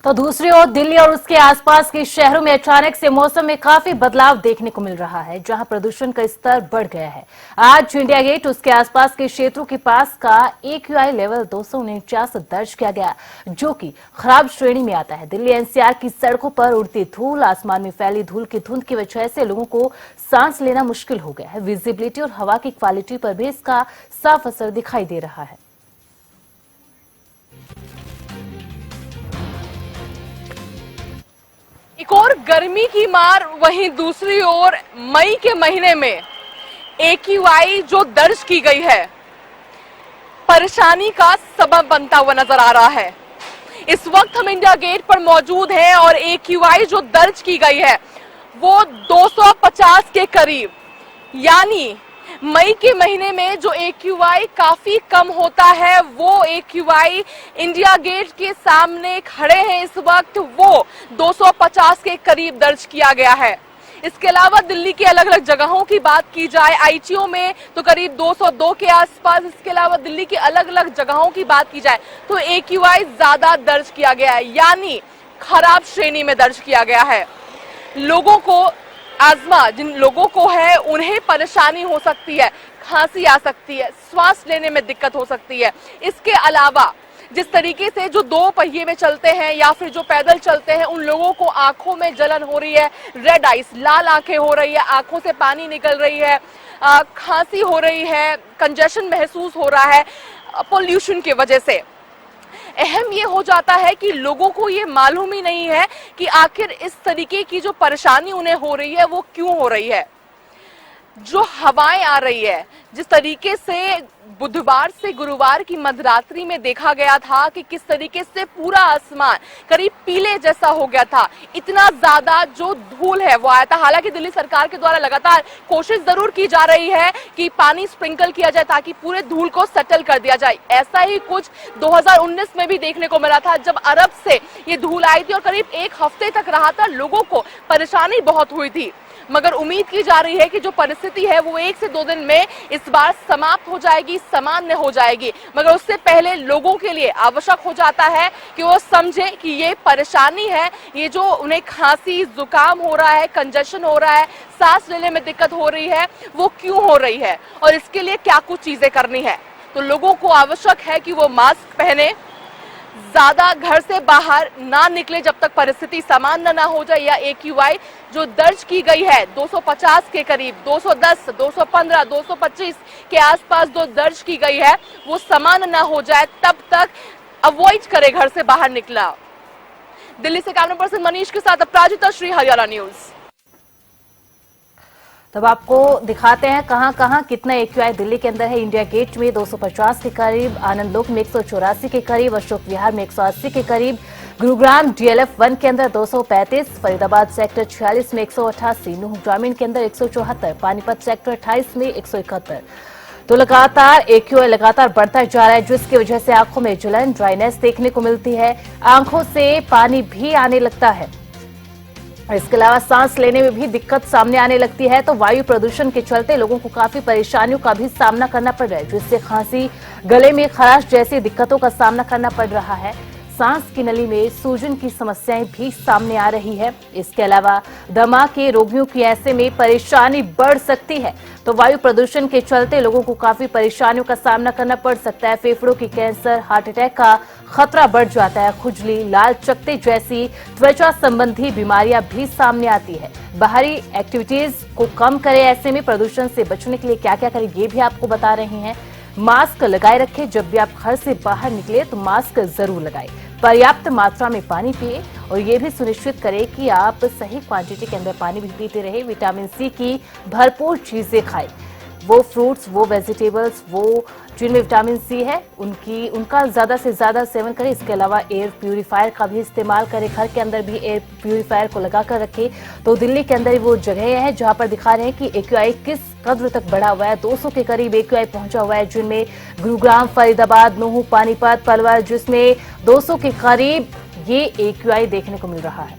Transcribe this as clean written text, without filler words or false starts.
तो दूसरी ओर दिल्ली और उसके आसपास के शहरों में अचानक से मौसम में काफी बदलाव देखने को मिल रहा है, जहां प्रदूषण का स्तर बढ़ गया है। आज इंडिया गेट उसके आसपास के क्षेत्रों के पास का AQI लेवल 249 दर्ज किया गया, जो कि खराब श्रेणी में आता है। दिल्ली NCR की सड़कों पर उड़ती धूल, आसमान में फैली धूल की धुंध की वजह से लोगों को सांस लेना मुश्किल हो गया है। विजिबिलिटी और हवा की क्वालिटी पर भी इसका साफ असर दिखाई दे रहा है। एक और गर्मी की मार, वहीं दूसरी ओर मई के महीने में AQI जो दर्ज की गई है, परेशानी का सबब बनता हुआ नजर आ रहा है। इस वक्त हम इंडिया गेट पर मौजूद हैं और AQI जो दर्ज की गई है वो 250 के करीब, यानी मई के महीने में जो AQI काफी कम होता है, वो AQI इंडिया गेट के सामने खड़े हैं इस वक्त, वो 250 के करीब दर्ज किया गया है। इसके अलावा दिल्ली की अलग अलग जगहों की बात की जाए, ITO में तो करीब 202 के आसपास। इसके अलावा दिल्ली की अलग अलग जगहों की बात की जाए तो AQI ज्यादा दर्ज किया गया है, यानी खराब श्रेणी में दर्ज किया गया है। लोगों को अस्थमा जिन लोगों को है उन्हें परेशानी हो सकती है, खांसी आ सकती है, श्वास लेने में दिक्कत हो सकती है। इसके अलावा जिस तरीके से जो दो पहिए में चलते हैं या फिर जो पैदल चलते हैं, उन लोगों को आंखों में जलन हो रही है, रेड आइस, लाल आंखें हो रही है, आंखों से पानी निकल रही है, खांसी हो रही है, कंजेशन महसूस हो रहा है पोल्यूशन की वजह से। अहम ये हो जाता है कि लोगों को ये मालूम ही नहीं है कि आखिर इस तरीके की जो परेशानी उन्हें हो रही है वो क्यों हो रही है। जो हवाएं आ रही है, जिस तरीके से बुधवार से गुरुवार की मध्यरात्रि में देखा गया था कि किस तरीके से पूरा आसमान करीब पीले जैसा हो गया था, इतना ज्यादा जो धूल है वो आया था। हालांकि दिल्ली सरकार के द्वारा लगातार कोशिश जरूर की जा रही है कि पानी स्प्रिंकल किया जाए ताकि पूरे धूल को सेटल कर दिया जाए। ऐसा ही कुछ 2019 में भी देखने को मिला था, जब अरब से ये धूल आई थी और करीब एक हफ्ते तक रहा था। लोगों को परेशानी बहुत हुई थी, मगर उम्मीद की जा रही है कि जो परिस्थिति है वो 1 से 2 दिन में इस बार समाप्त हो जाएगी, सामान्य हो जाएगी। मगर उससे पहले लोगों के लिए आवश्यक हो जाता है कि वो समझे कि ये परेशानी है, ये जो उन्हें खांसी, जुकाम हो रहा है, कंजेशन हो रहा है, सांस लेने में दिक्कत हो रही है, वो क्यों हो रही है और इसके लिए क्या कुछ चीजें करनी है। तो लोगों को आवश्यक है कि वो मास्क पहने, ज्यादा घर से बाहर ना निकले जब तक परिस्थिति सामान्य ना हो जाए, या AQI जो दर्ज की गई है 250 के करीब, 210, 215, 225 के आसपास जो दर्ज की गई है वो सामान्य ना हो जाए, तब तक अवॉइड करे घर से बाहर निकला। दिल्ली से कैमरा पर्सन मनीष के साथ अपराजिता श्री, हरियाणा न्यूज। तब आपको दिखाते हैं कहां कहां कितना AQI दिल्ली के अंदर है। इंडिया गेट में 250 के करीब, आनंद लोक में 184 के करीब, अशोक विहार में 180 के करीब, गुरुग्राम DLF 1 के अंदर 235, फरीदाबाद सेक्टर 46 में 188, नूह ग्रामीण के अंदर 174, पानीपत सेक्टर 28 में 171। तो लगातार AQI लगातार बढ़ता जा रहा है, जिसकी वजह से आंखों में जलन, ड्राइनेस देखने को मिलती है, आंखों से पानी भी आने लगता है। इसके अलावा सांस लेने में भी दिक्कत सामने आने लगती है। तो वायु प्रदूषण के चलते लोगों को काफी परेशानियों का भी सामना करना पड़ रहा है, जिससे खांसी, गले में खराश जैसी दिक्कतों का सामना करना पड़ रहा है। सांस की नली में सूजन की समस्याएं भी सामने आ रही है। इसके अलावा दमा के रोगियों की ऐसे में परेशानी बढ़ सकती है। तो वायु प्रदूषण के चलते लोगों को काफी परेशानियों का सामना करना पड़ सकता है। फेफड़ों की कैंसर, हार्ट अटैक का खतरा बढ़ जाता है। खुजली, लाल चकत्ते जैसी त्वचा संबंधी बीमारियां भी सामने आती है। बाहरी एक्टिविटीज को कम करें, ऐसे में प्रदूषण से बचने के लिए क्या क्या करें ये भी आपको बता रहे हैं। मास्क लगाए रखें, जब भी आप घर से बाहर निकले तो मास्क जरूर लगाएं। पर्याप्त मात्रा में पानी पिए और ये भी सुनिश्चित करें कि आप सही क्वांटिटी के अंदर पानी भी पीते रहे। विटामिन C की भरपूर चीजें खाएं, वो फ्रूट्स, वो वेजिटेबल्स, वो जिनमें विटामिन C है उनका ज्यादा से ज्यादा सेवन करें। इसके अलावा एयर प्यूरिफायर का भी इस्तेमाल करें, घर के अंदर भी एयर प्यूरिफायर को लगा कर रखें। तो दिल्ली के अंदर वो जगह है जहां पर दिखा रहे हैं कि AQI किस कद्र तक बढ़ा हुआ है। 200 के करीब AQI पहुंचा हुआ है, जिनमें गुरुग्राम, फरीदाबाद, नूह, पानीपत, पलवल, जिसमें 200 के करीब ये AQI देखने को मिल रहा है।